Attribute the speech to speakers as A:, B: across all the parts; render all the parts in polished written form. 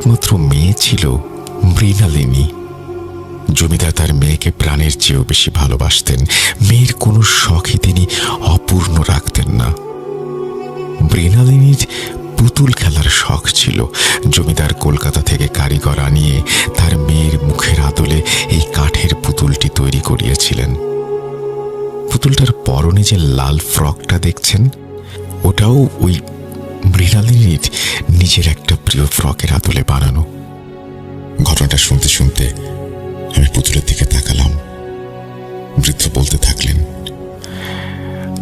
A: একমাত্র মেয়ে ছিল মৃণালিনী। জমিদার তার মেয়েকে প্রাণের চেয়েও বেশি ভালোবাসতেন। মেয়ের কোনো শখই তিনি অপূর্ণ রাখতেন না। মৃণালিনীর পুতুল খেলার শখ ছিল। জমিদার কলকাতা থেকে কারিগর আনিয়ে তার মেয়ের মুখের আদলে এই কাঠের পুতুলটি তৈরি করিয়েছিলেন। পুতুলটার পরনে যে লাল ফ্রকটা দেখছেন, ওটাও ওই মৃণালিনীর নিজের একটা প্রিয় ফ্রকের আদলে বানানো।
B: ঘটনাটা শুনতে শুনতে আমি পুতুলের দিকে তাকালাম। বৃদ্ধ বলতে থাকলেন,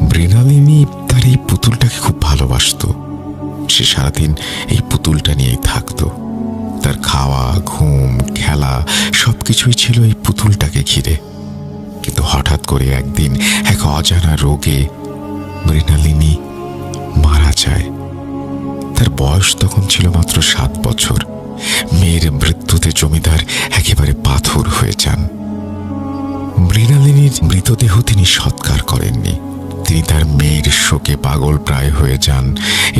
A: মৃণালিনী তার এই পুতুলটাকে খুব ভালোবাসত। সে সারাদিন এই পুতুলটা নিয়েই থাকত। তার খাওয়া, ঘুম, খেলা সবকিছুই ছিল এই পুতুলটাকে ঘিরে। কিন্তু হঠাৎ করে একদিন এক অজানা রোগে মৃণালিনী মারা যায়। তার বয়স তখন ছিল মাত্র 7 বছর। মেয়ের মৃত্যুতে জমিদার একেবারে পাথর হয়ে যান। মৃণালিনীর মৃতদেহ তিনি সৎকার করেননি। তিনি তার মেয়ের শোকে পাগল প্রায় হয়ে যান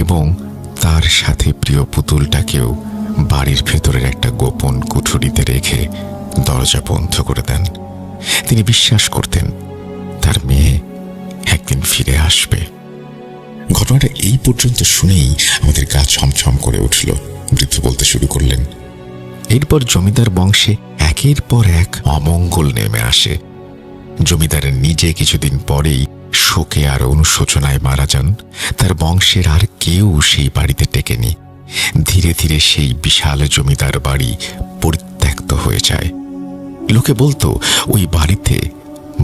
A: এবং তার সাথে প্রিয় পুতুলটাকেও বাড়ির ভেতরের একটা গোপন কুঠুরিতে রেখে দরজা বন্ধ করে দেন। তিনি বিশ্বাস করতেন তার মেয়ে একদিন ফিরে আসবে।
B: ঘটনাটা এই পর্যন্ত শুনেই আমাদের গা ছমছম করে উঠল। বৃদ্ধ বলতে শুরু করলেন,
A: এরপর জমিদার বংশে একের পর এক অমঙ্গল নেমে আসে। জমিদারের নিজে কিছুদিন পরেই শোকে আর অনুশোচনায় মারা যান। তার বংশের আর কেউ সেই বাড়িতে টেকেনি। ধীরে ধীরে সেই বিশাল জমিদার বাড়ি পরিত্যক্ত হয়ে যায়। লোকে বলতো ওই বাড়িতে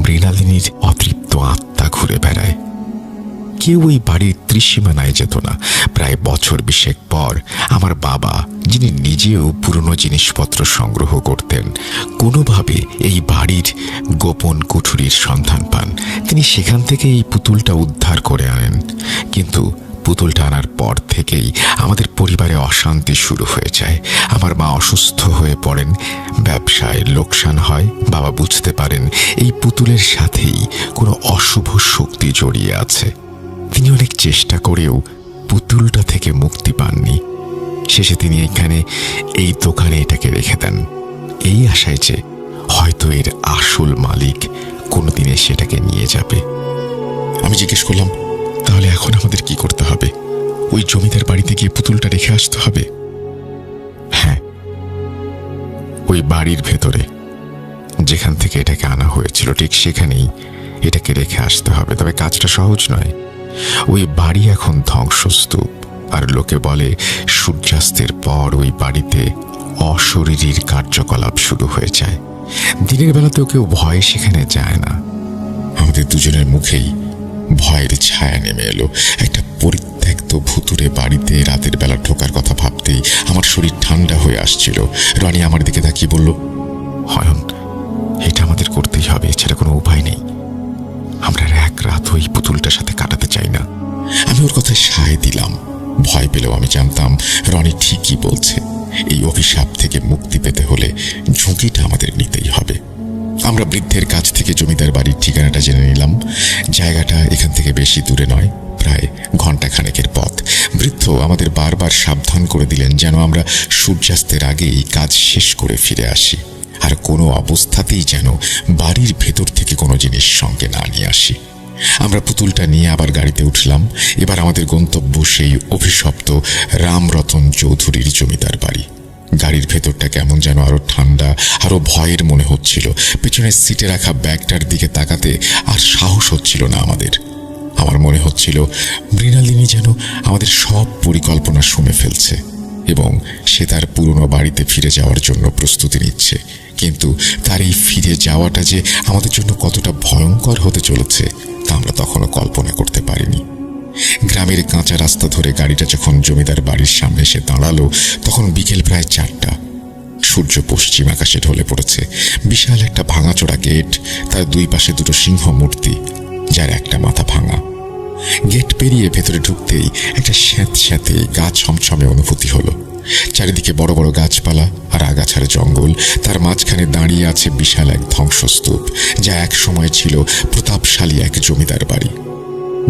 A: মৃণালিনীর অতৃপ্ত আত্মা ঘুরে বেড়ায়। কেউ ওই বাড়ির ত্রিসীমানায় যেত না। প্রায় বছর 20 পর আমার বাবা, যিনি নিজেও পুরনো জিনিসপত্র সংগ্রহ করতেন, কোনোভাবে এই বাড়ির গোপন কুঠুরির সন্ধান পান। তিনি সেখান থেকে এই পুতুলটা উদ্ধার করে আনেন। কিন্তু পুতুলটা আনার পর থেকেই আমাদের পরিবারে অশান্তি শুরু হয়ে যায়। আমার মা অসুস্থ হয়ে পড়েন, ব্যবসায় লোকসান হয়। বাবা বুঝতে পারেন এই পুতুলের সাথেই কোনো অশুভ শক্তি জড়িয়ে আছে। তিনি অনেক চেষ্টা করেও পুতুলটা থেকে মুক্তি পাননি। শেষে তিনি এখানে এই দোকানে এটাকে রেখে দেন, এই আশায় যে হয়তো এর আসল মালিক কোনোদিন সেটাকে নিয়ে যাবে।
B: আমি জিজ্ঞেস করলাম,
A: তাহলে এখন আমাদের কি করতে হবে? ওই জমিদার বাড়িতে গিয়ে পুতুলটা রেখে আসতে হবে? হ্যাঁ, ওই বাড়ির ভেতরে যেখান থেকে এটাকে আনা হয়েছিল ঠিক সেখানেই এটাকে রেখে আসতে হবে। তবে কাজটা সহজ নয়। ওই বাড়ি এখন ধ্বংসস্তূপ, আর লোকে বলে সূর্যাস্তের পর ওই বাড়িতে অশরীরীর কার্যকলাপ শুরু হয়ে যায়। দিনের বেলাতেও কেউ ভয়ে সেখানে যায় না।
B: আমাদের দুজনের মুখেই ভয়ের ছায়া নেমে এলো। একটা পরিত্যক্ত ভুতুরে বাড়িতে রাতের বেলা ঢোকার কথা ভাবতেই আমার শরীর ঠান্ডা হয়ে আসছিল। রনি আমার দিকে তাকিয়ে বলল,
A: হয়ন, এটা আমাদের করতেই হবে, এছাড়া কোনো উপায় নেই। আমরা এক রাত ওই পুতুলটার সাথে কাটাতে চাই না।
B: আমি ওর কথায় সায় দিলাম। ভয় পেলেও আমি জানতাম রনি ঠিকই বলছে। এই অভিশাপ থেকে মুক্তি পেতে হলে ঝুঁকিটা আমাদের নিতেই হবে। আমরা বৃদ্ধের কাছ থেকে জমিদার বাড়ির ঠিকানাটা জেনে নিলাম। জায়গাটা এখান থেকে বেশি দূরে নয়, প্রায় ঘণ্টাখানেকের পথ। বৃদ্ধ আমাদের বারবার সাবধান করে দিলেন যেন আমরা সূর্যাস্তের আগেই কাজ শেষ করে ফিরে আসি, আর কোনো অবস্থাতেই যেন বাড়ির ভেতর থেকে কোনো জিনিস সঙ্গে না নিয়ে আসি। আমরা পুতুলটা নিয়ে আবার গাড়িতে উঠলাম। এবার আমাদের গন্তব্য সেই অভিশপ্ত রামরতন চৌধুরীর জমিদার বাড়ি। গাড়ির ভেতরটা কেমন যেন আরো ঠান্ডা, আরো ভয়ের মনে হচ্ছিল। পিছনের সিটে রাখা ব্যাগটার দিকে তাকাতে আর সাহস হচ্ছিল না আমাদের। আমার মনে হচ্ছিল মৃণালিনী যেন আমাদের সব পরিকল্পনা শুনে ফেলছে এবং সে তার পুরনো বাড়িতে ফিরে যাওয়ার জন্য প্রস্তুতি নিচ্ছে। কিন্তু তার এই ফিরে যাওয়াটা যে আমাদের জন্য কতটা ভয়ঙ্কর হতে চলেছে তা আমরা তখনও কল্পনা করতে পারিনি। গ্রামের কাঁচা রাস্তা ধরে গাড়িটা যখন জমিদার বাড়ির সামনে এসে দাঁড়ালো, তখন বিকেল প্রায় 4টা। সূর্য পশ্চিম আকাশে ঢলে পড়েছে। বিশাল একটা ভাঙাচোরা গেট, তার দুই পাশে দুটো সিংহ মূর্তি, যার একটা মাথা ভাঙা। গেট পেরিয়ে ভেতরে ঢুকতেই একটা স্যাঁতস্যাঁতে গা ছমছমে অনুভূতি হলো। চারিদিকে বড় বড় গাছপালা আর আগাছার জঙ্গল। তার মাঝখানে দাঁড়িয়ে আছে বিশাল এক ধ্বংসস্তূপ, যা এক সময় ছিল প্রতাপশালী এক জমিদার বাড়ি।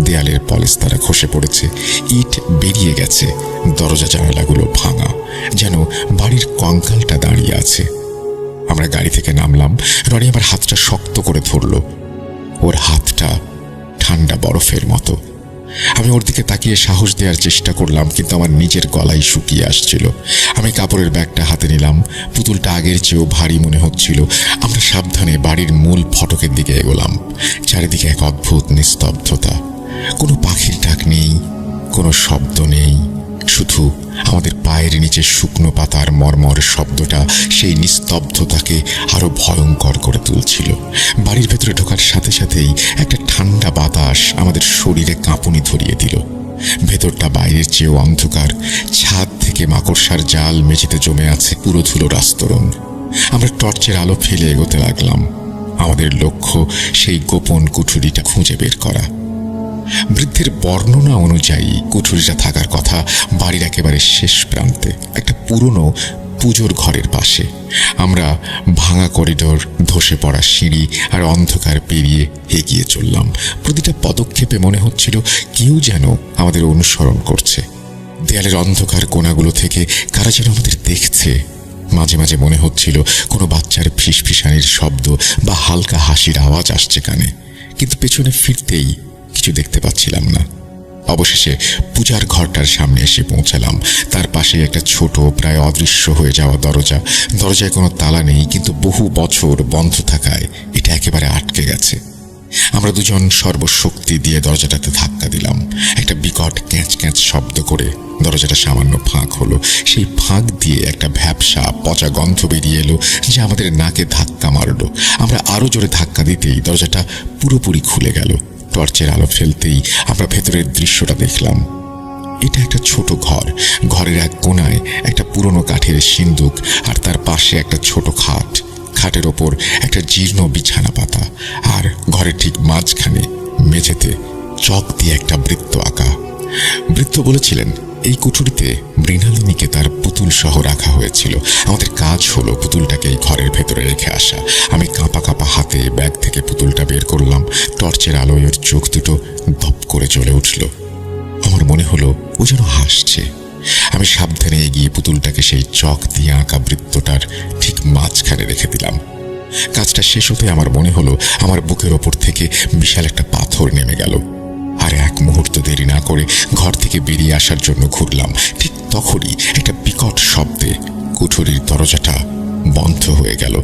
B: দেয়ালের পলেস্তারা খসে পড়েছে, ইট বেরিয়ে গেছে, দরজা জানালাগুলো ভাঙা, যেন বাড়ির কঙ্কালটা দাঁড়িয়ে আছে। আমরা গাড়ি থেকে নামলাম। রনি আমার হাতটা শক্ত করে ধরল। ওর হাতটা ঠান্ডা বরফের মতো। আমি ওর দিকে তাকিয়ে সাহস দেওয়ার চেষ্টা করলাম, কিন্তু আমার নিজের গলাই শুকিয়ে আসছিল। আমি কাপড়ের ব্যাগটা হাতে নিলাম। পুতুলটা আগের চেয়েও ভারী মনে হচ্ছিল। আমরা সাবধানে বাড়ির মূল ফটকের দিকে এগোলাম। চারিদিকে এক অদ্ভুত নিস্তব্ধতা। কোনো পাখির ডাক নেই, কোনো শব্দ নেই, শুধু আমাদের পায়ের নিচে শুকনো পাতার মরমর শব্দটা সেই নিস্তব্ধতাকে আরো ভয়ঙ্কর করে তুলছিল। বাড়ির ভেতরে ঢোকার সাথে সাথেই একটা ঠান্ডা বাতাস আমাদের শরীরে কাঁপুনি ধরিয়ে দিল। ভেতরটা বাইরের চেয়েও অন্ধকার। ছাদ থেকে মাকড়সার জাল মেঝেতে জমে আছে পুরো ধুলোর আস্তরণ। আমরা টর্চের আলো ফেলে এগোতে লাগলাম। আমাদের লক্ষ্য সেই গোপন কুঠুরিটা খুঁজে বের করা। বৃদ্ধের বর্ণনা অনুযায়ী কুঠুরিটা থাকার কথা বাড়ির একেবারে শেষ প্রান্তে, একটা পুরনো পুজোর ঘরের পাশে। আমরা ভাঙা করিডোর, ধসে পড়া সিঁড়ি আর অন্ধকার পেরিয়ে এগিয়ে চললাম। প্রতিটা পদক্ষেপে মনে হচ্ছিল কেউ যেন আমাদের অনুসরণ করছে। দেয়ালের অন্ধকার কোণাগুলো থেকে কারা যেন আমাদের দেখছে। মাঝে মাঝে মনে হচ্ছিল কোনো বাচ্চার ফিসফিসানির শব্দ বা হালকা হাসির আওয়াজ আসছে কানে, কিন্তু পেছনে ফিরতেই কিছু দেখতে পাচ্ছিলাম না। অবশেষে পূজার ঘরটার সামনে এসে পৌঁছালাম। তার পাশে একটা ছোট, প্রায় অদৃশ্য হয়ে যাওয়া দরজা। দরজায় কোনো তালা নেই, কিন্তু বহু বছর বন্ধ থাকায় এটা একেবারে আটকে গেছে। আমরা দুজন সর্বশক্তি দিয়ে দরজাটাতে ধাক্কা দিলাম। একটা বিকট ক্যাঁচ ক্যাঁচ শব্দ করে দরজাটা সামান্য ফাঁক হলো। সেই ফাঁক দিয়ে একটা ভ্যাপসা পচা গন্ধ বেরিয়ে এলো, যা আমাদের নাকে ধাক্কা মারল। আমরা আরো জোরে ধাক্কা দিতেই দরজাটা পুরোপুরি খুলে গেল। টর্চের আলো ফেলতেই আমরা ভেতরের দৃশ্যটা দেখলাম। এটা একটা ছোট ঘর। ঘরের এক কোণায় একটা পুরনো কাঠের সিন্দুক, আর তার পাশে একটা ছোট খাট। খাটের ওপর একটা জীর্ণ বিছানা পাতা, আর ঘরের ঠিক মাঝখানে মেঝেতে চক দিয়ে একটা বৃত্ত আঁকা। বৃত্ত বলেছিলেন এই কুঠুরিতে মৃণালিনীকে তার পুতুল সহ রাখা হয়েছিল। আমাদের কাজ হলো পুতুলটাকে এই ঘরের ভেতরে রেখে আসা। আমি কাঁপা কাঁপা হাতে ব্যাগ থেকে পুতুলটা বের করলাম। টর্চের আলোয় ওর চোখ দুটো দপ করে জ্বলে উঠল। আমার মনে হলো ও যেন হাসছে। আমি সাবধানে এগিয়ে পুতুলটাকে সেই চক দিয়ে আঁকা বৃত্তটার ঠিক মাঝখানে রেখে দিলাম। কাজটা শেষ হতে আমার মনে হলো আমার বুকের ওপর থেকে বিশাল একটা পাথর নেমে গেল। আর এক মুহূর্ত দেরি না করে ঘর থেকে বেরিয়ে আসার জন্য ঘুরলাম। ঠিক তখনই একটা বিকট শব্দে কুঠুরির দরজাটা বন্ধ হয়ে গেল।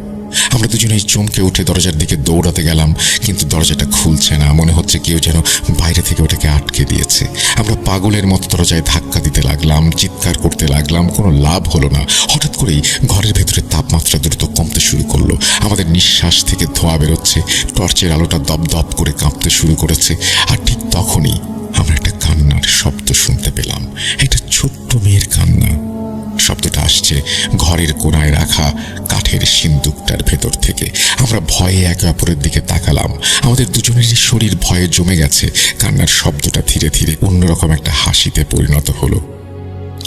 B: আমরা দুজনেই চমকে উঠে দরজার দিকে দৌড়াতে গেলাম, কিন্তু দরজাটা খুলছে না। মনে হচ্ছে কেউ যেন বাইরে থেকে ওটাকে আটকে দিয়েছে। আমরা পাগলের মতো দরজায় ধাক্কা দিতে লাগলাম, চিৎকার করতে লাগলাম। কোনো লাভ হলো না। হঠাৎ করেই ঘরের ভেতরে তাপমাত্রা দ্রুত কমতে শুরু করলো। আমাদের নিঃশ্বাস থেকে ধোঁয়া বেরোচ্ছে। টর্চের আলোটা দপদপ করে কাঁপতে শুরু করেছে। আর ঠিক তখনই আমরা একটা কান্নার শব্দ শুনতে পেলাম। একটা ছোট্ট মেয়ের কান্না। শব্দটা আসছে ঘরের কোণায় রাখা কাঠের সিন্দুকটার ভেতর থেকে। আমরা ভয়ে একে অপরের দিকে তাকালাম। আমাদের দুজনেরই শরীর ভয়ে জমে গেছে। কান্নার শব্দটা ধীরে ধীরে অন্যরকম একটা হাসিতে পরিণত হলো।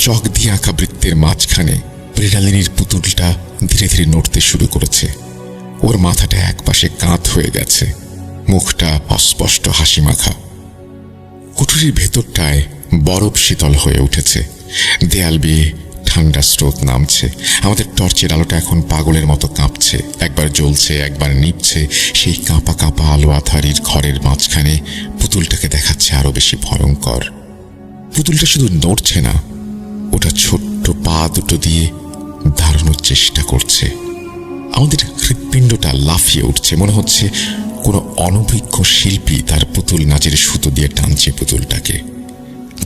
B: চক দিয়ে আঁকা বৃত্তের মাঝখানে মৃণালিনীর পুতুলটা ধীরে ধীরে নড়তে শুরু করেছে। ওর মাথাটা একপাশে কাত হয়ে গেছে, মুখটা অস্পষ্ট হাসি মাখা। কুঠুরির ভেতরটায় বরফ শীতল হয়ে উঠেছে। দেয়াল বেয়ে ঠান্ডা স্রোত নামছে। আমাদের টর্চের আলোটা এখন পাগলের মতো কাঁপছে, একবার জ্বলছে একবার নিভছে। সেই কাঁপা কাঁপা আলো আধারির ঘরের মাঝখানে পুতুলটাকে দেখাচ্ছে আরো বেশি ভয়ঙ্কর। পুতুলটা শুধু নড়ছে না, ওটা ছোট্ট পা দুটো দিয়ে দাঁড়ানোর চেষ্টা করছে। আমাদের হৃৎপিণ্ডটা লাফিয়ে উঠছে। মনে হচ্ছে কোনো অনভিজ্ঞ শিল্পী তার পুতুল নাচের সুতো দিয়ে টানছে পুতুলটাকে।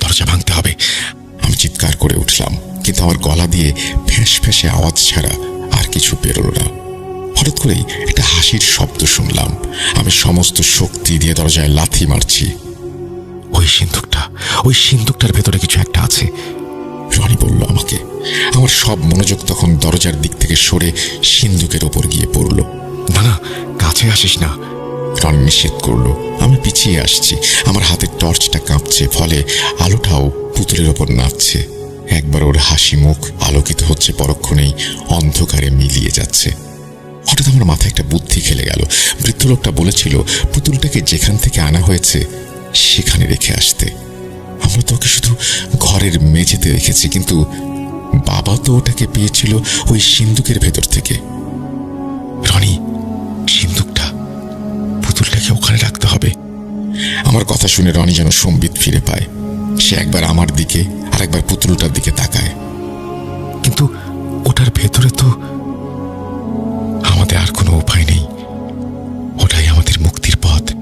B: দরজা ভাঙতে হবে, আমি চিৎকার করে উঠলাম, কিন্তু আমার গলা দিয়ে ফ্যাঁস ফ্যাঁসে আওয়াজ ছাড়া আর কিছু বেরোলো না। হঠাৎ করেই একটা হাসির শব্দ শুনলাম। আমি সমস্ত শক্তি দিয়ে দরজায় লাথি মারছি। ওই সিন্দুকটার ভেতরে কিছু একটা আছে, রনি বলল আমাকে। আমার সব মনোযোগ তখন দরজার দিক থেকে সরে সিন্দুকের ওপর গিয়ে পড়ল। না না, কাছে আসিস না, রনি নিষেধ করলো। আমি পিছিয়ে আসছি। আমার হাতের টর্চটা কাঁপছে, ফলে আলোটাও পুতুলের ওপর নাচছে। একবার ওর হাসি মুখ আলোকিত হচ্ছে, পরক্ষণেই অন্ধকারে মিলিয়ে যাচ্ছে। হঠাৎ আমার মাথায় একটা বুদ্ধি খেলে গেল। বৃদ্ধ লোকটা বলেছিল পুতুলটাকে যেখান থেকে আনা হয়েছে সেখানে রেখে আসতে। আমরা তো ওকে শুধু ঘরের মেঝেতে রেখেছি, কিন্তু বাবা তো ওটাকে পেয়েছিল ওই সিন্দুকের ভেতর থেকে।
A: রনি, সিন্দুকটা, পুতুলটাকে ওখানে রাখতে হবে।
B: আমার কথা শুনে রনি যেন সম্বিত ফিরে পায়। সে একবার আমার দিকে আর একবার পুতুলটার দিকে তাকায়।
A: কিন্তু ওটার ভেতরে তো আমাদের আর কোনো উপায় নেই, ওটাই আমাদের মুক্তির পথ।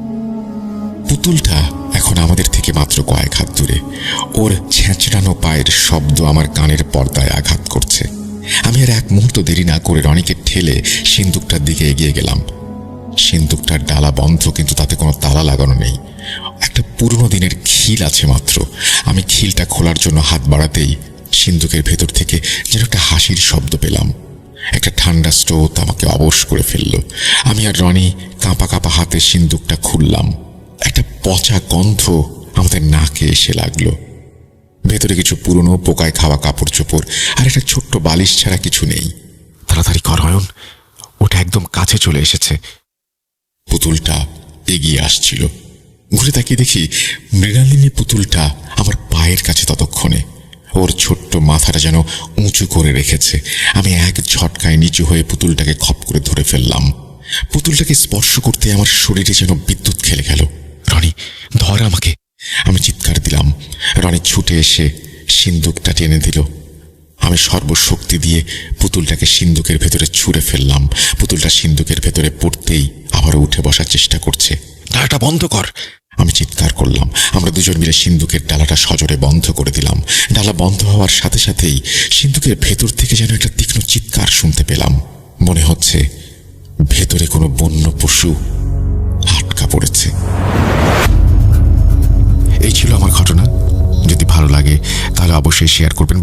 B: পুতুলটা এখন আমাদের থেকে মাত্র কয়েক হাত দূরে। ওর ছেঁচড়ানো পায়ের শব্দ আমার কানের পর্দায় আঘাত করছে। আমি আর এক মুহূর্ত দেরি না করে রনিকে ঠেলে সিন্দুকটার দিকে এগিয়ে গেলাম। সিন্দুকটার ডালা বন্ধ, কিন্তু তাতে কোনো তালা লাগানো নেই। একটা পুরনো দিনের খিল আছে মাত্র। আমি খিলটা খোলার জন্য হাত বাড়াতেই সিন্দুকের ভেতর থেকে যেন একটা হাসির শব্দ পেলাম। একটা ঠান্ডা স্রোত আমাকে অবশ করে ফেলল। আমি আর রনি কাঁপা কাঁপা হাতে সিন্দুকটা খুললাম। একটা পচা গন্ধ আমাদের নাকে এসে লাগলো। ভেতরে কিছু পুরনো পোকায় খাওয়া কাপড় চোপড় আর একটা ছোট্ট বালিশ ছাড়া কিছু নেই।
A: তাড়াতাড়ি কর অয়ন, ওটা একদম কাছে চলে এসেছে।
B: পুতুলটা এগিয়ে আসছিল। ঘুরে তাকিয়ে দেখি মৃণালিনী পুতুলটা আমার পায়ের কাছে ততক্ষণে। ওর ছোট্ট মাথাটা যেন উঁচু করে রেখেছে। আমি এক ঝটকায় নিচু হয়ে পুতুলটাকে খপ করে ধরে ফেললাম। পুতুলটাকে স্পর্শ করতে আমার শরীরে যেন বিদ্যুৎ খেলে গেল।
A: রনি, ধর আমাকে।
B: আমি চিৎকার দিলাম। রনি ছুটে এসে সিন্দুকটা টেনে দিল। আমি সর্বশক্তি দিয়ে পুতুলটাকে সিন্দুকের ভেতরে ছুঁড়ে ফেললাম। পুতুলটা সিন্দুকের ভেতরে পড়তেই আবারও উঠে বসার চেষ্টা করছে।
A: ডালাটা বন্ধ কর।
B: আমি চিৎকার করলাম। আমরা দুজন মিলে সিন্দুকের ডালাটা সজোরে বন্ধ করে দিলাম। ডালা বন্ধ হওয়ার সাথে সাথেই সিন্দুকের ভেতর থেকে যেন একটা তীক্ষ্ণ চিৎকার শুনতে পেলাম। মনে হচ্ছে ভেতরে কোনো বন্য পশু আটকা পড়েছে।
A: এই ছিল আমার ঘটনা। যদি ভালো লাগে তাহলে অবশ্যই শেয়ার করবেন।